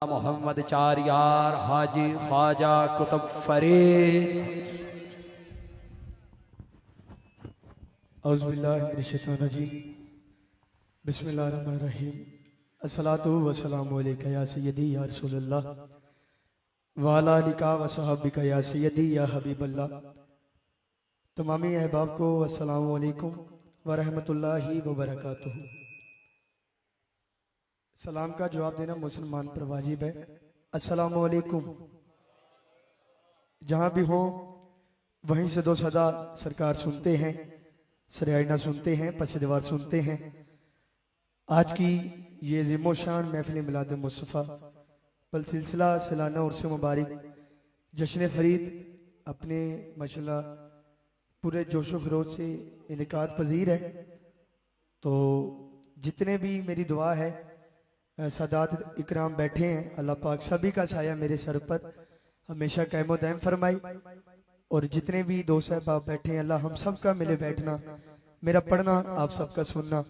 मोहम्मद चार यार हाजी ख्वाजा कुतुब फरीद। औज़ुबिल्लाहिमिनश्शैतानिर्रजीम बिस्मिल्लाहिर्रहमानिर्रहीम अस्सलातु वस्सलामु अलैका या सय्यदी या रसूलल्लाह व अला आलिका व सहाबिका या सय्यदी या हबीबल्लाह। तमामी अहबाब को अस्सलामु अलैकुम व रहमतुल्लाहि व बरकातुहू। सलाम का जवाब देना मुसलमान पर वाजिब है। अस्सलामु अलैकुम। जहाँ भी हो वहीं से दो सदा सरकार सुनते हैं, सरायना सुनते हैं, पसदवार सुनते हैं। आज की ये ज़िम्मो शान महफिल मिलाद मुस्तफ़ा बल सिलसिला सालाना उर्स मुबारक जश्न फरीद अपने माशाल्लाह पूरे जोशो खरोज से इनकाद पजीर है। तो जितने भी मेरी दुआ है सादात इकराम बैठे हैं, अल्लाह पाक सभी का साया मेरे सर पर हमेशा कायमो दायम फरमाई। और जितने भी दोस्त साहब बैठे हैं, अल्लाह हम सब का मिले बैठना, मेरा पढ़ना, आप सबका सुनना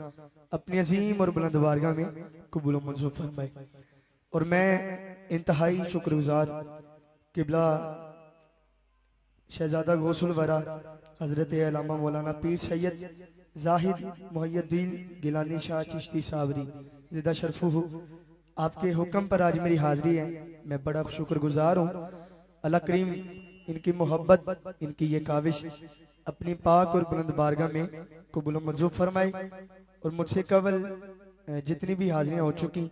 अपनी अजीम और बुलंद बारगाह में कबूल व मंजूर फरमाए। और मैं इंतहाई शुक्रगुजार किबला शहजादा गौसुल वरा हजरत अल्लामा मौलाना पीर सैयद जाहिद मुहय्यद्दीन गिलानी शाह चिश्ती सावरी ज़िदा शरफुहू, आपके हुक्म पर आज मेरी हाजिरी है। मैं बड़ा शुक्रगुजार हूँ। अल्लाह करीम इनकी मोहब्बत, इनकी ये काविश अपनी पाक और बुलंद बारगाह में कबूल मंजूर फरमाए। और मुझसे कबल जितनी भी हाजिरियाँ हो चुकी,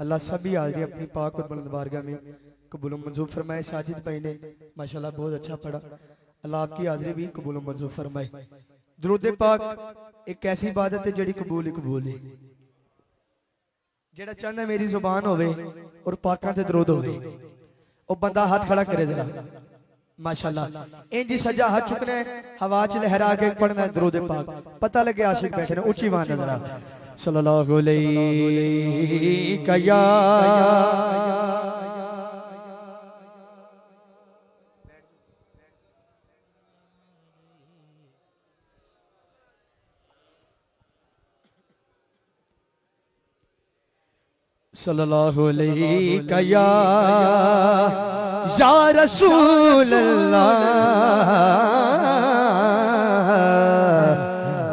अल्लाह सभी हाजिरी अपनी पाक और बुलंद बारगाह में कबूल मंजूर फरमाए। साजिद भाई ने माशाल्लाह बहुत अच्छा पढ़ा, अल्लाह आपकी हाजिरी भी कबूल मंजूर फरमाए। दुरूद पाक एक ऐसी इबादत है जिहड़ी कबूल ही कबूल है। जेड़ा चाहता मेरी जुबान होवे और पाकां ते दरूद होवे, ओ बंदा हाथ खड़ा करे जरा माशाल्लाह। इंज सजा हाथ चुकना है, हवा च लहरा के पढ़ना है दरूद पाक, पता लगे आशिक बैठे ने। ऊंची आवाज में जरा सल्लल्लाहु अलैहि या सल्लल्लाहु अलैहि या रसूल अल्लाह।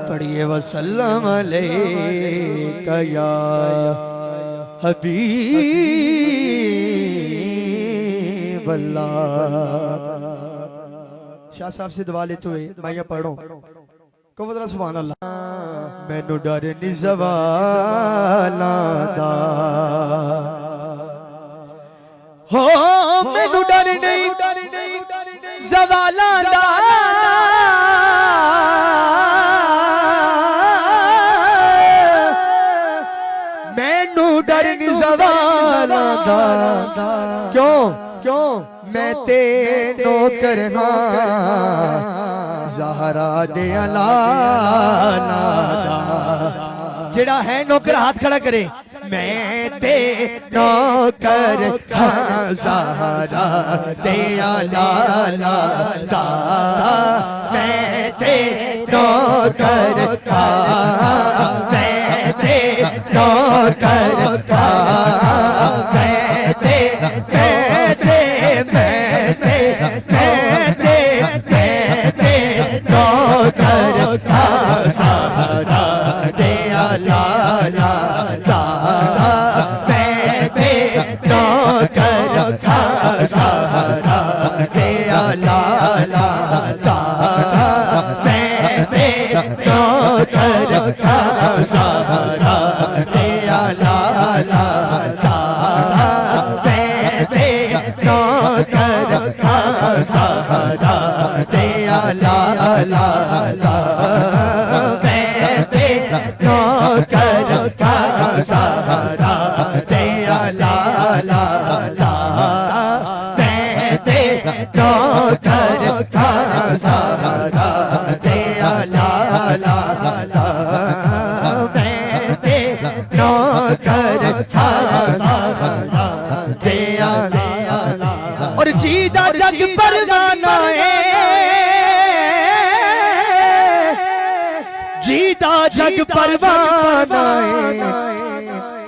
पढ़िए वसल्लम अलैका या हबीब अल्लाह। शाह साहब से दुआ लेते हुए मैं पढ़ो कहो जरा सुभान अल्लाह। मैनू डर नहीं ज़वालां दा, हो मैनू डर नहीं ज़वालां दा, मैनू डर नहीं ज़वालां दा। क्यों क्यों मैं तेनो करना ज़हरा दे लाला दा। जेड़ा है नौकर हाथ खड़ा करे। मैं ते नौकर ज़हरा दे लाला दा, मैं ते नौकर मैं ते नौकर सहारा दे लाला दा, मैं ते नौकर सहारा दे लाला दा, मैं ते नौकर सहारा दे लाला दा, मैं ते नौकर सहारा दे लाला दा, मैं ते नौकर सहारा दे लाला दा, मैं ते नौकर सहारा दे लाला दा, मैं ते नौकर सहारा दे लाला। और सीधा जग परवाना है, जीता जग परवाना है, ओ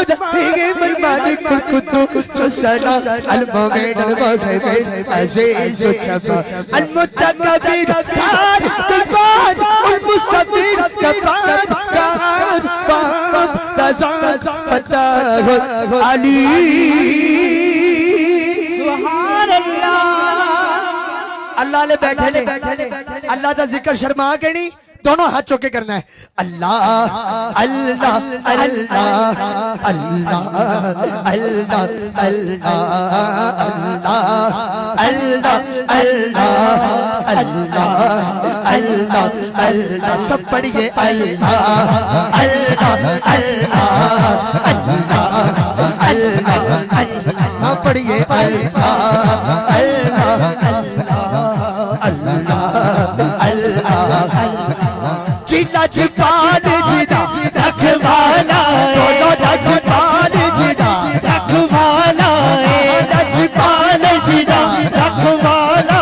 मौला हिगमर मालिक कुद्दूस सलाम अल मोमिन अल मुहैमिन अजीज चबा अल मुतकब्बिर तार कुर्बान अल मुसब्बिर गफार कार बाब तज़ाद फताह अली सुभान अल्लाह। अल्लाह ले बैठे ने अल्लाह दा जिक्र शर्मा के नहीं दोनों हाथ चौके करना है अल्लाह अल्लाह अल्लाह अल्लाह अल्लाह अल्लाह अल्लाह अल्लाह अल्लाह अल्लाह अल्लाह सब पढ़िए अल्लाह अल्लाह अल्लाह अल्लाह अल्लाह पढ़िए अल्लाह अल्लाह अल्लाह अल्लाह जिला जपाल जिदा रखवाला दोनों जपाल जिदा रखवाला जपाल जिदा रखवाला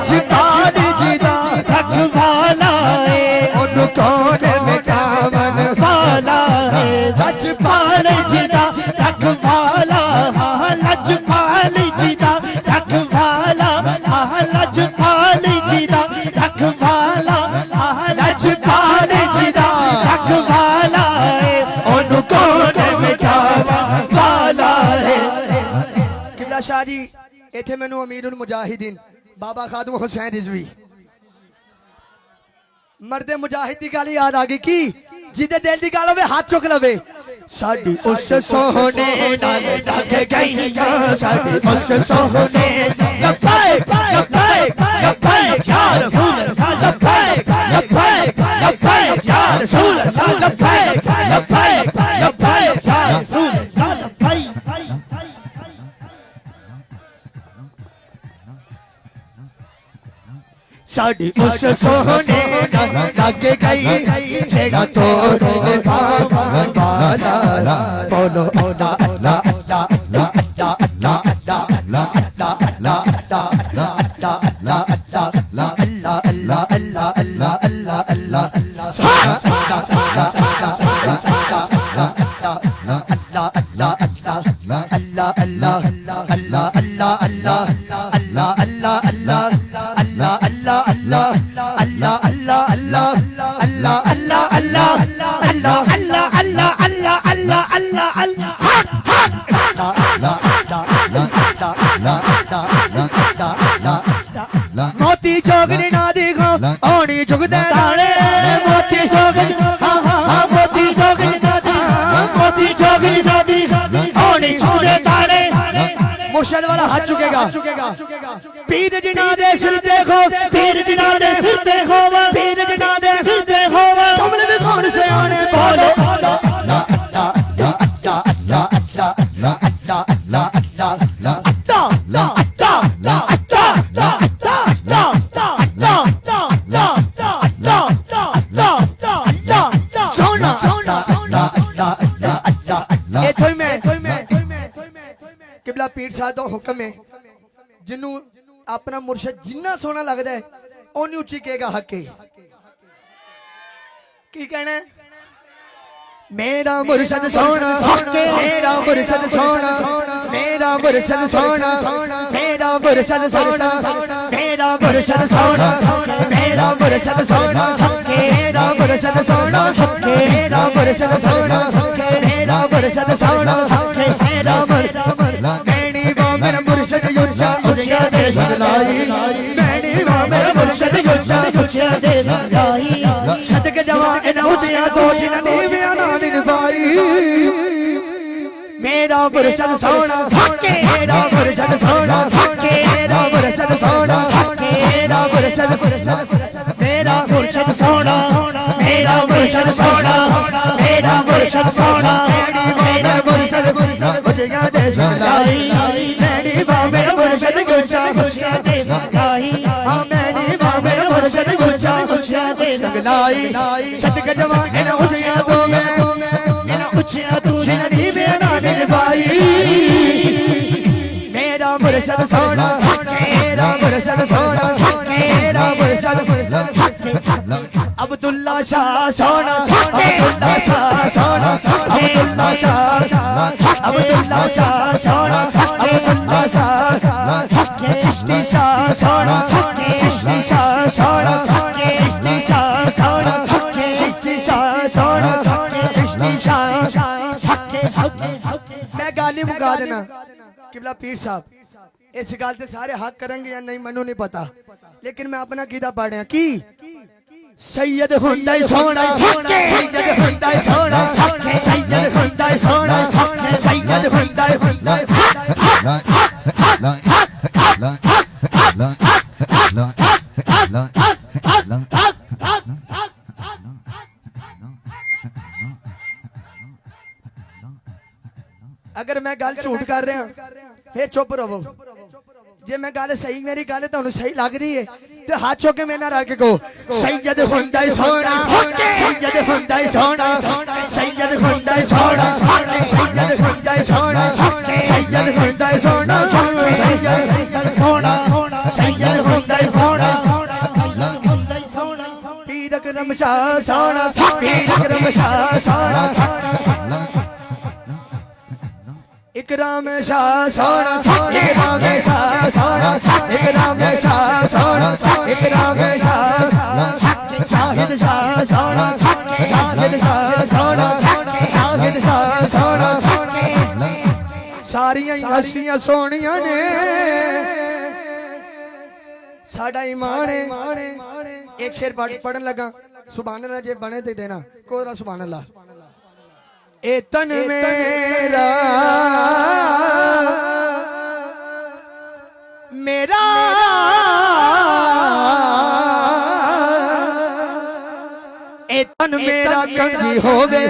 जपाल जिदा रखवाला उन कौन में कामन वाला है जपाल जिदा रखवाला लजपाल जिदा रखवाला लजपाल जिदा रखवाला लजपाल जिदा रखवाला उन कौन में वाला है। किबला शाह जी इथे मैनू अमीरुल मुजाहिदीन बाबा खादम हुसैन रिजवी मर्दे मुजाहिद की गल याद आ गई की जिदे दिल की गल होवे हाथ चुक लवे साडी उस सोहने नाल लग गई साडी उस सोहने लफाए लफाए लफाए या रसूल लफाए लफाए लफाए या रसूल लफाए लफाए लफाए या रसूल लफाए साडी उस सोहने लग गई जेड़ा तोड़ वाला बोलो अल्लाह अल्लाह अल्लाह अल्लाह अल्लाह अल्लाह अल्लाह अल्लाह अल्लाह अल्लाह अल्लाह अल्लाह अल्लाह अल्लाह मोती चौगनी ना देखो ओनी चुगदे दाने मोती चौगनी हाँ हाँ हाँ मोती चौगनी ना देखो मोती चौगनी ना देखो ओनी चुगदे दाने मुर्शद वाला हाथ चुकेगा पीर जिना दे सिर देखो पीर जिना दे सिर देखो पीर जिना दे सिर देखो तुमने भी कौन से आने बोलो किबला पीर साहब दा हुक्म है जिन्नू अपना मुर्शद जिन्ना सोना लगता है ओनी उच्ची कहेगा हक है की कहना है मेरा मुर्शद सोना मेरा मुर्शद सोना मेरा मुर्शद सोना मेरा मुर्शद सोना मेरा मुर्शद सोना मेरा मुर्शद सोना मेरा मुर्शद सोना मेरा मुर्शद सोना मेरा मुर्शद सोना मेरा मैनी वो मेरा मुर्शद युच्चा उच्चा दे सलाई मैनी वो मेरा मुर्शद युच्चा उच्चा दे सलाई सदके जवा इन उच्चा दो जिन दीविया ना निभाई मेरा मुर्शद सोना मेरा मुर्शद सोना मेरा मुर्शद सोना मेरा मुर्शद मेरा मुर्शद सोना मेरा मुर्शद सोना मेरा मुर्शद सोना मेरा मुर्शद उच्चा दे सलाई मैनी वो मेरा मुर्शद युच्चा उच्चा दे सलाई मैनी वो मेरा मुर्शद युच्चा उच्चा दे सलाई सदके जवा इन उच्चा दो में इन उच्चा तू जिन दीविया ना निभाई मेरा मुर्शद सोना मेरा मुर्शद सोना मेरा मुर्शद अब्दुल्ला शाह सोना अब्दुल्ला शाह सोना अब्दुल्ला शाह अब्दुल्ला शाह सोना अब्दुल्ला शाह चिश्ती शाह सोना चिश्ती शाह सोना चिश्ती शाह सोना चिश्ती शाह सोना चिश्ती शाह। मैं गाली मुका देना किबला पीर साहब इस गल ते सारे हक करेंगे या नहीं मैनू नहीं पता, लेकिन मैं अपना कीदा पढ़िया की सैयद हुंदा ही सोना सैयद हुंदा ही सोना सैयद हुंदा ही सोना सैयद हुंदा ही अगर मैं गल झूठ कर रहा फिर चुप रहो, जे मैं गल सही मेरी गल तुहानू सही लग रही है तो हाथ चुक के मेरे नाल रल के कहो सैयद हुंदा ही सोना सैयद हुंदा ही सोना सैयद हुंदा ही सोना सैयद हुंदा ही सोना सैयद हुंदा ही सोना सैयद सोना सैयद हुंदा ही सोना पीर अकरम शाह सोना पीर अकरम शाह सोना इकराम शाह सोना इकराम शाह सोना इकराम शाह सोना इकराम शाह शाहिद शाह सोना शाहिद शाह सोना शाहिद शाह सोना सारियां हस्तियां सोनियां ने साडा ईमान है। एक शेर पढ़न लगा सुभान अल्लाह जे बने ते देना कोरा सुभान अल्लाह। ए तन मेरा मेरा ए तन मेरा कंगी होवे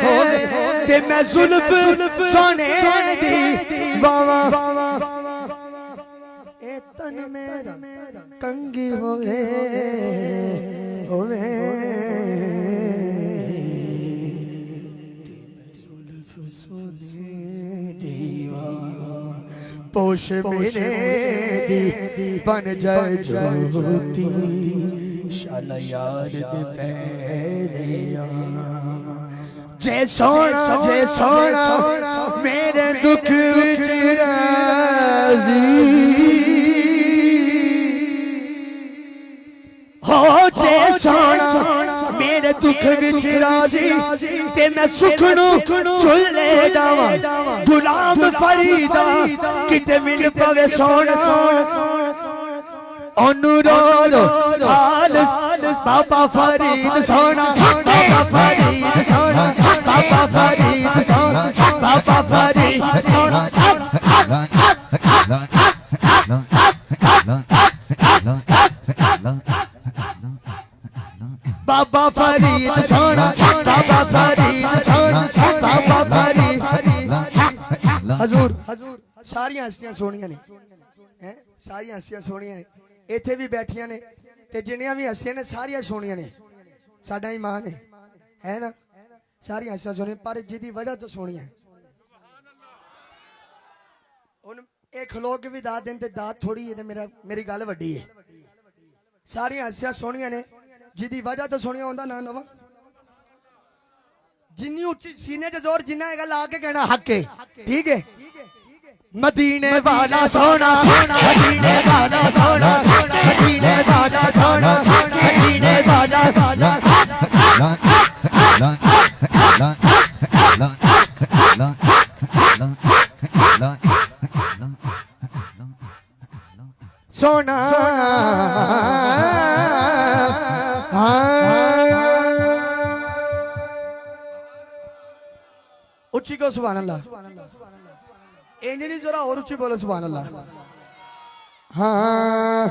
ते मैं जुल्फ सोने दी बावा ए तन मेरा कंगी होवे पोश मेरे दी बन जाए ज्योति शाला यार दे पैरिया जे सोना मेरे दुख विच राजी हो जे सोना मेरे दुख विच राजी ते मैं सुखनू चुले डावा गुलाम फरीदा किते मिल पवे सोना अनुरोध हाल बाबा फरीद सोना बाबा फरीद सोना बाबा फरीद सोना बाबा फरीद सोना बाबा फरीद सोना बाबा फरीद सोना बाबा फरीद। हजूर सारियां हस्तियां सोनियां ने हैं सारियां हस्तियां सोनियां ने इत्थे भी बैठियां ने ते जिन्नियां भी हस्तियां ने सारियां सोनियां ने साडा ईमान है ना सारियां हस्तियां सोनियां पर जिहदी वजह तो सोनियां हुण इह खलो के भी दात देन ते दात थोड़ी है ते मेरी गल वड्डी है। सारियां हस्तियां सोनियां ने जिदी वजह तो सुनिया होंदा ना नवा जिन्नी उच्ची सीने च जोर जिन्ना है ला के कहना हक है ठीक है। मदीने वाला सोना मदीने वाला सोना मदीने वाला सोना मदीने वाला सोना उच्ची को सुभान अल्लाह नहीं जोरा और उच्ची बोलो सुभान अल्लाह। हाँ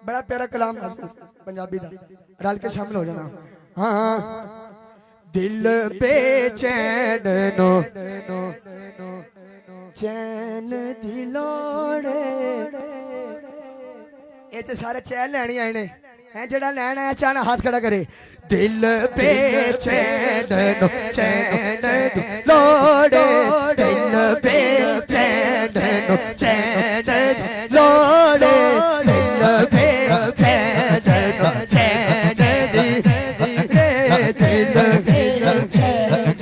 बड़ा प्यारा कलाम पंजाबी दा रल के शामिल हो जाना। हाँ दिल बेचैन नो चैन दिलोड़े ये तो सारे चैन लैनी आए ने हैं जड़ा लैन आया चाहना हाथ खड़ा करे। दिल बेचैन नो चैन दिलोड़े दिल बेचैन नो चैन दिलोड़े दिल बेचैन नो चैन दिल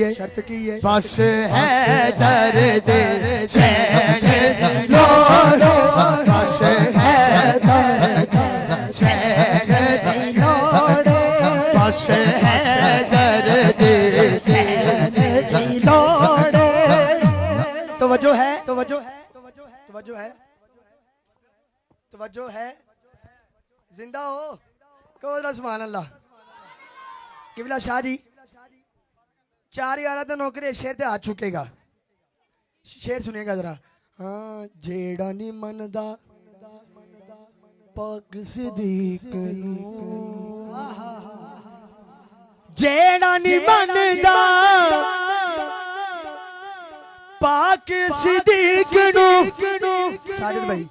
की है बस है दर्द चैन दिलोड़े बस है दर्द चैन दिलोड़े बस है दर्द चैन दिलोड़े। तवज्जो है जिंदा हो कहो जरा सुभान अल्लाह। किबला शाह जी 4 नौकरी शेर ते हाथ चुकेगा। शेर सुनिएगा जरा। हाँ जेड़ा नी मनदा पाक सिद्दीक नू जेड़ा नी मनदा पाक सिद्दीक नू साजिद भाई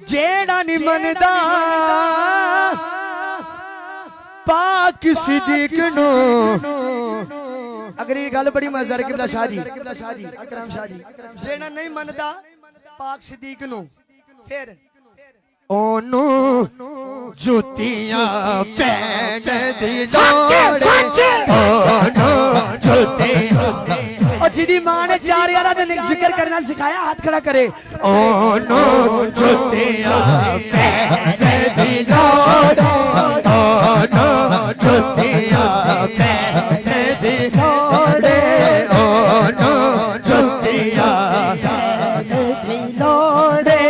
जेड़ा नी मनदा पाक सिद्दीक नू। अगर ये गल बड़ी मजेदार किबला शाह जी अकरम शाह जी जेड़ा नहीं मनदा पाक सिद्दीक नू फिर ओनू जुतियां पैन दी लोड़े ओनू जुतियां और जिदी मां ने 4 दिन जिक्र करना सिखाया हाथ खड़ा करे। ओनू जुतियां पैन दी लोड़े ओनू जुतियां पैन दी लोड़े ओनू जुतियां पैन दी लोड़े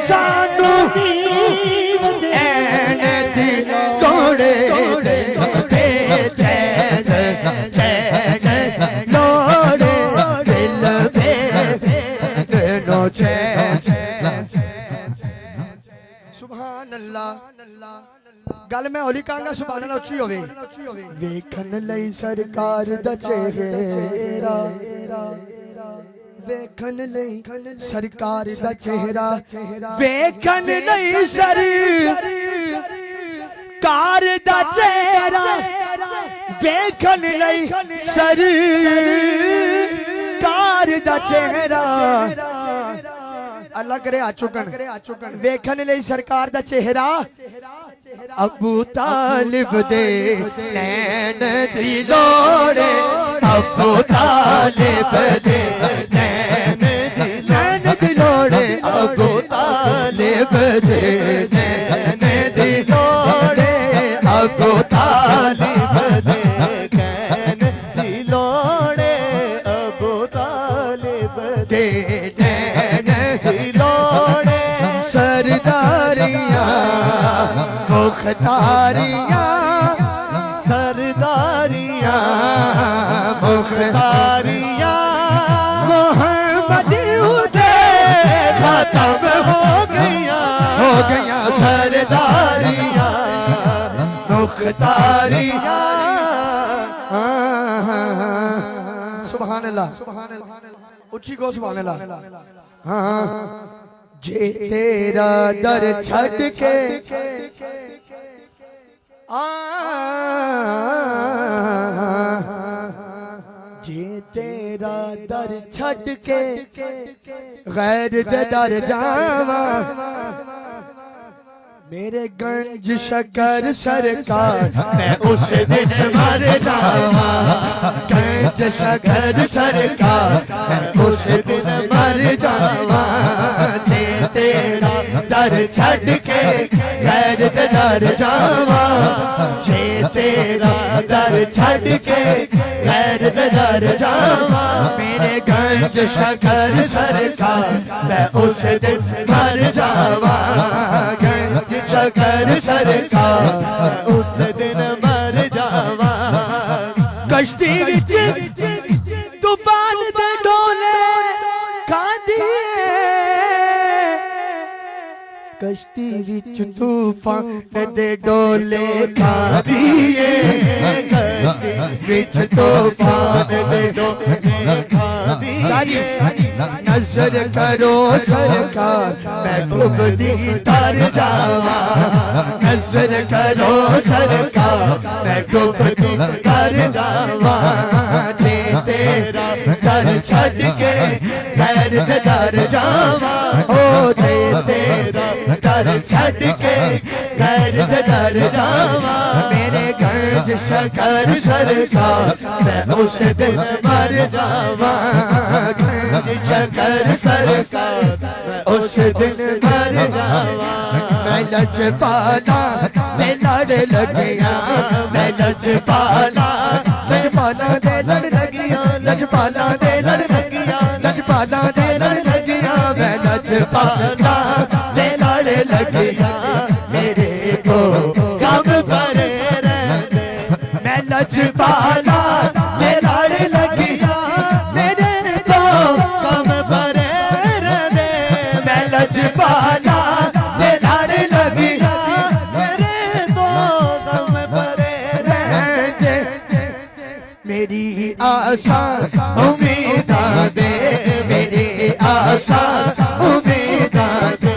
सानू ऐन दी लोड़े सुभान अल्लाह। गल मैं होली कहूंगा सुभान अल्लाह उच्ची होवे। वेखन लई सरकार दा चेहरा वेखन लई सरकार दा चेहरा वेखन लई सरकार दा चेहरा वेखन लई सरकार दा चेहरा। अल्लाह करे आ चुकन वेखन लई सरकार दा चेहरा अबू तालिब दे नैन दी लोड़े अबू तालिब दे नैन दी लोड़े अबू तालिब दे नैन दी लोड़े अबू तालिब दे नैन दी लोड़े अबू तालिब दे नैन दी लोड़े सरदारियां मुख्तारियां सरदारियां मुख्तारियां मोहम्मद उदे खत्म हो गया सरदारियां मुख्तारियां। सुभान अल्लाह उच्ची को सुभान अल्लाह। हाँ जे तेरा दर छड़ के जे तेरा दर छड़ के गैर दे दर जावा मेरे गंज शकर सरकार मैं उस दिन मर जावा गंज शकर सरकार मैं उस दिन मर जावा जे तेरा दर छड़ के गैर दे दर जावा जे तेरा दर छड़ के गैर दे दर जावा मेरे गंज शकर सरकार मैं उस दिन मर जावा गंज शकर सरकार उस दिन मर जावा। कश्ती विच तूफान दे डोले कांदी कश्ती विच तूफान दे डोले खादिए विच तूफान दे डोले खादिए नजर करो सरकार मैं डूबती तर जावा नजर करो सरकार मैं डूबती तर जावा जे तेरा दर छड़ के गैर दर जावा हो जे तेरा दर छड़ के गैर दर जावा मेरे गंज शकर सरकार मैं उस दिन मर जावा गंज शकर सरकार मैं उस दिन मर जावा मैं लजपाला मैं लड़ लगिया मैं लजपाला लजपाला दे लड़ लगिया लजपाला दे लड़ लगिया लजपाला दे लड़ लगिया मैं लजपाला दे लड़ लगिया मेरे को गम भरे रहते मैं लजपाला दे लड़ लगिया मेरे को गम भरे रहते मैं लजपाला दे लड़ लगिया मेरे को गम भरे रहते मेरी आशा उम्मीदा दे मेरी आशा उम्मीदा दे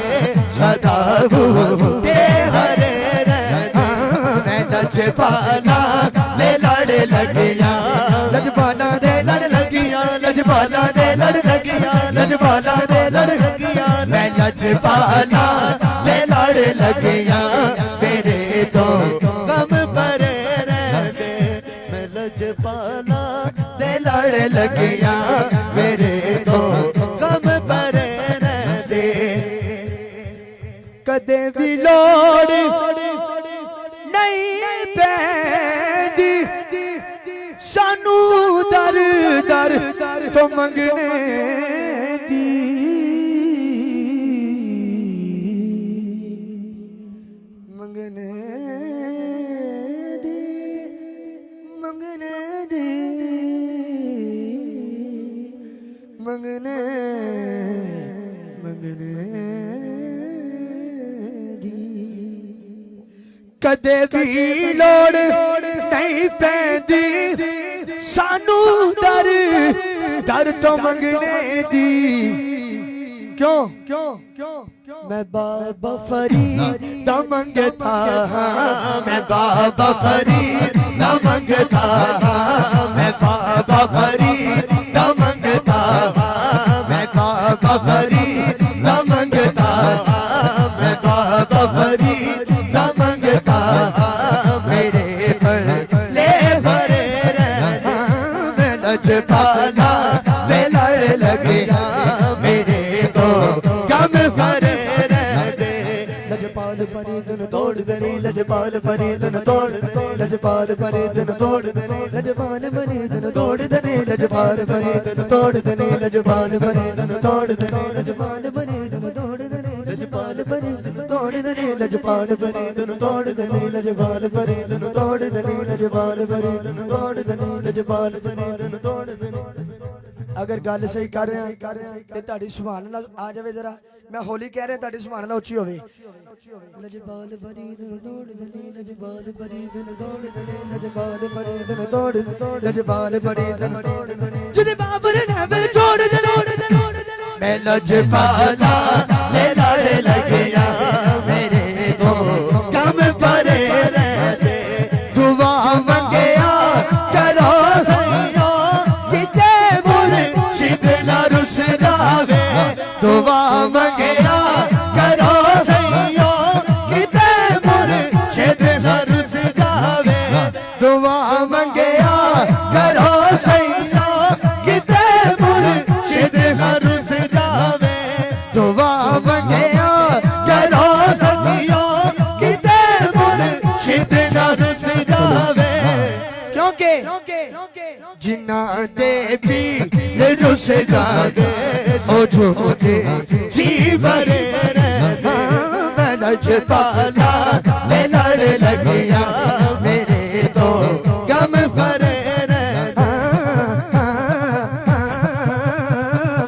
सदा दे हरे रहते मैं लजपाला दे लड़ लगिया लजपाला दे लड़ लगिया लजपाला दे लड़ लगिया लजपाला दे लड़ लगिया मैं लजपाला दे लड़ लगिया मेरे तो गम भरे रहते मैं लजपाला दे लड़ लगिया मेरे तो गम भरे रहते कदे भी लोड़ नहीं पैंदी सानू दर दर तो मंगने दी मंगने दी मंगने दी मंगने मंगने दी कदे भी लोड़ नहीं पैंदी सानू दर दर तो मंगने दी क्यों क्यों क्यों क्यों मैं बाबा फरीद दा मंगता मैं बाबा फरीद दा मंगता मैं बाबा फरीद दा मंगता मैं बाबा फरीद दा मंगता मैं बाबा फरीद दा मंगता मेरे पर ले भरे रहना मैं लजपाला मैं लड़ लगिया मेरे को गम भरे रहते लजपाल फरीदन तोड़ दे लजपाल फरीदन तोड़ दे लजपाल फरीदन तोड़ दे लजपाल फरीदन तोड़ दे लजपाल फरीदन तोड़ दे लजपाल फरीदन तोड़ दे लजपाल फरीदन तोड़ दे लजपाल फरीदन तोड़ दे लजपाल फरीदन तोड़ दे लजपाल फरीदन तोड़ दे लजपाल फरीदन तोड़ दे लजपाल फरीदन तोड़ दे अगर गल सही कर रहे हैं ते ताड़ी सुभान अल्लाह आ जावे जरा मैं होली कह रहा ताड़ी सुभान अल्लाह उच्ची होवे लजपाल फरीदन तोड़ दे लजपाल फरीदन तोड़ दे लजपाल फरीदन तोड़ दे लजपाल फरीदन तोड़ दे जिदे बाबर ने फिर छोड़ दे मैं लजपाला ले लड़ लगिया मेरे को गम भरे रहते दुआ मंगया करो सैयो किते मुर्शिद ना रुस जावे दुआ मंगया करो सैयो किते मुर्शिद ना रुस जावे दुआ मंगया करो सैयो किते मुर्शिद ना रुस जावे दुआ मंगया करो सैयो किते मुर्शिद ना रुस जावे क्योंकि जिन्ना दे भी रुस जावे ओ झूठे जी भरे रहते मैं लजपाला ले लड़ लगिया मेरे तो गम भरे रहते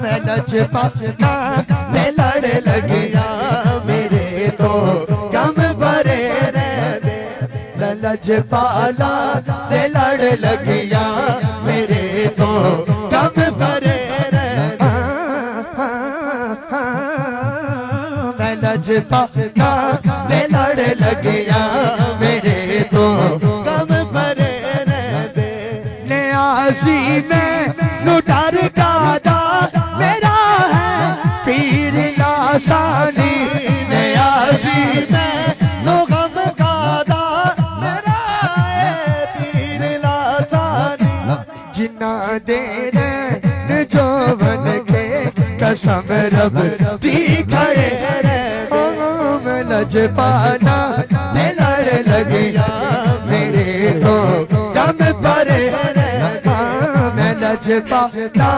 मैं लजपाला ले लड़ लगिया मेरे तो गम भरे रहते लजपाला ले लड़ लगिया मेरे तो गम भरे रहते मैं लजपाला ले लड़ लगिया मेरे तो गम भरे रहते न्यासी में लुटार दादा मेरा है दे जो बन के कसम रब दी खड़े मैं लजपाना मैं लड़ लगिया मेरे तो दम पर मैं लजपाना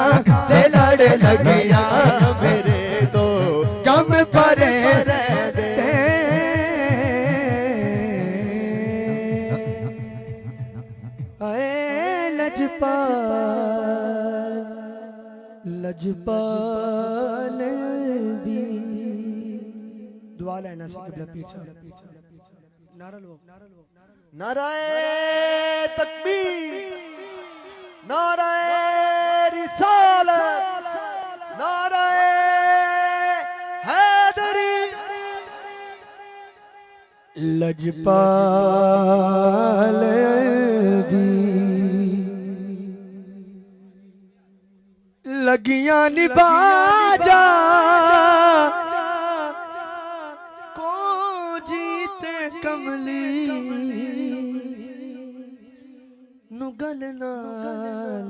मैं लड़ लगिया मेरे तो दम पर लजपाल भी दुआ लेना से क़िबला पीछे नारा लो नाराए तकबीर नाराए रिसालत नाराए हैदरी लजपाल भी लगियां निबाजा को जीते कमली नुगल नाल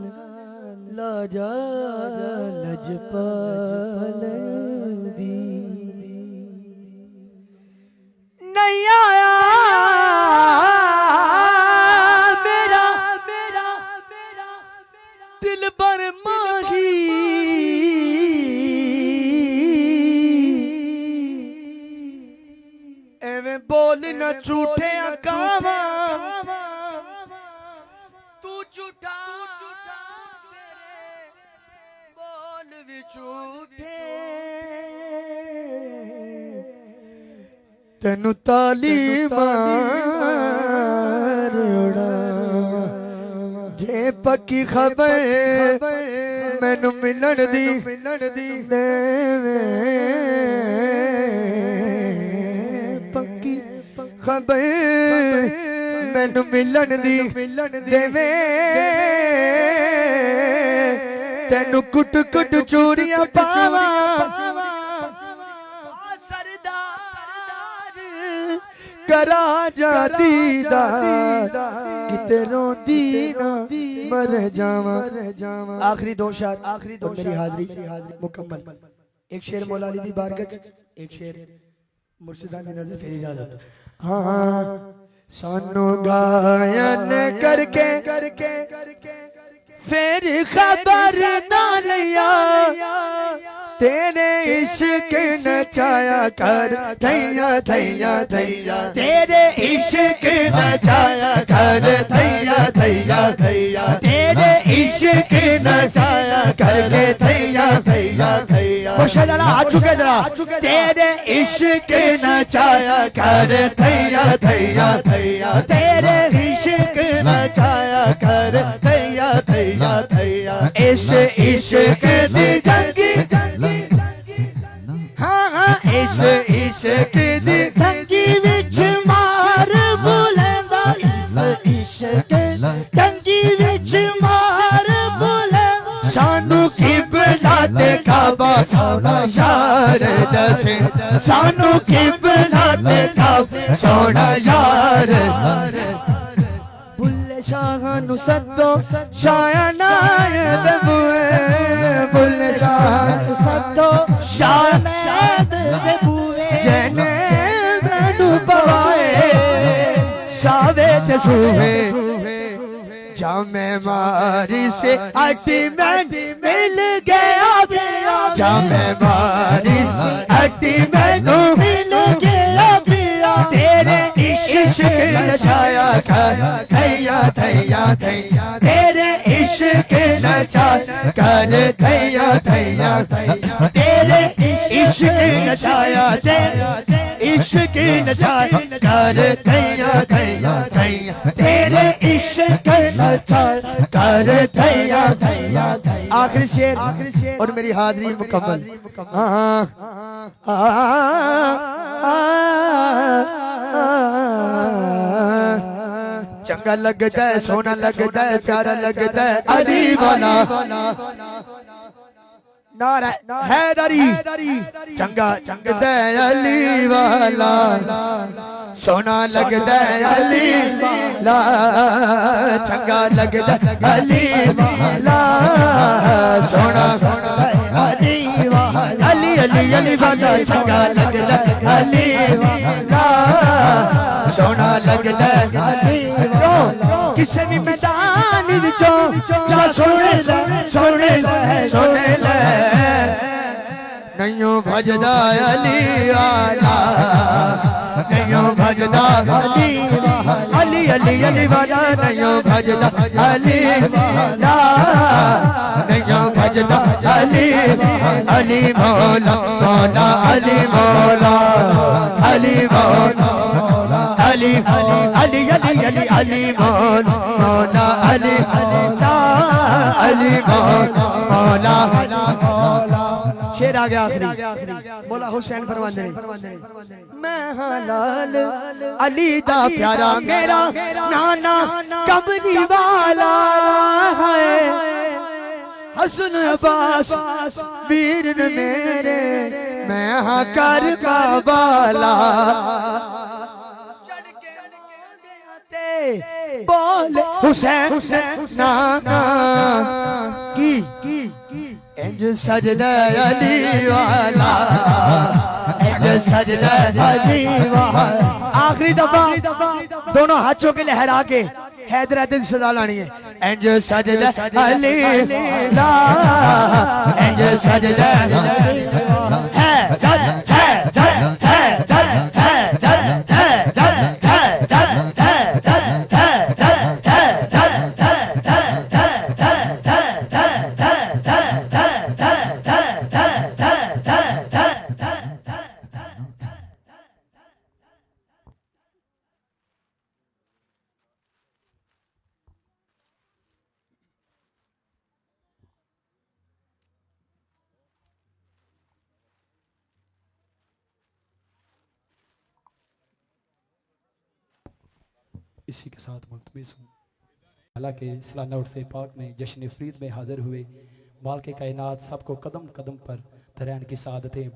लाजा लजपाल भी नहीं आया मेरा दिल पर माही एवें बोल न झूठे कावा तू झूठा बोल भी झूठे तेनु तालीम जे पक्की खबर मैनू मिलन दी पक्की खबर मैनू मिलन दी देवे तेनू कुट कुट चूड़ियां पावा करा जा दीदार किते रोंदी ना मर जावा आखिरी दो शार मेरी हाजिरी मुकम्मल एक शेर मौला अली दी बारगत एक शेर मुर्शिदा दी नजर फेरी इजाजत हाँ सानू गायन करके फिर खबर ना लिया तेरे इश्क नचाया कर थैया थैया थैया तेरे इश्क नचाया कर थैया थैया थैया तेरे इश्क नचाया कर थैया थैया थैया मुर्शिद अला हाथ चुके जरा तेरे इश्क नचाया कर थैया थैया थैया तेरे इश्क नचाया कर थैया थैया थैया इस इश्क दी जंगी हाँ इस इश्क दी जंगी विच मार बुलंदा इस इश्क जंगी विच मार बुलंदा सानू किबला ते काबा सोना यार दसे सानू किबला ते काबा सोना यार शाहानु सद्दो शायनार दबुए बुल्ले शाह सद्दो शायनार दबुए जने बनु पवाए सावे ते सुहे जामे मारी से अल्टीमेट मिल गया जामे मारी से अल्टीमेट मिल गया तेरे इश्क नचाया कर थैया थैया थैया तेरे इश्क नचाया कर थैया थैया थैया तेरे इश्क नचाया इश्क नचाया कर थैया थैया थैया तेरे इश्क नचाया कर थैया थैया थैया आखिरी शेर और मेरी हाजिरी मुकम्मल चंगा लगता है सोना लगता है प्यारा लगता है अली वाला नारा हैदरी चंगा लगदा अली वाला सोना लगदा अली वाला चंगा लगदा अली वाला सोना अली वाला अली अली अली वाला चंगा लगदा अली वाला सोना लगदा अली वाला किसी भी मैदान विचों जा सुन ले नैयो भजदा अली वाला नैयो भजदा अली अली अली अली वाला नैयो भजदा अली वाला नैयो भजदा अली अली मौला मौला अली मौला अली मौला अली अली अली अली अली मौला अली अली मौला शेर आ गया आखिरी बोला हुसैन फरमाते हैं मैं हलाल अली दा प्यारा मेरा नाना कमरी वाला है हसन अब्बास वीर मेरे मैं हाँ करबा वाला बोले हुसैन नाना की इंज सजदा अली वाला इंज सजदा अली वाला आखिरी दफा दोनों हाथों के लहरा के हैदर हैदर सदा लानी है इंज सजदा अली ला इंज सजदा है दर है दर है दर है दर है दर है दर है दर है दर है दर इसी के साथ मुल्तमिस हूँ। हालांकि सालाना उर्स पाक में जश्न फरीद में हाजिर हुए माल के कायनात सबको कदम कदम पर दरैन की सादतें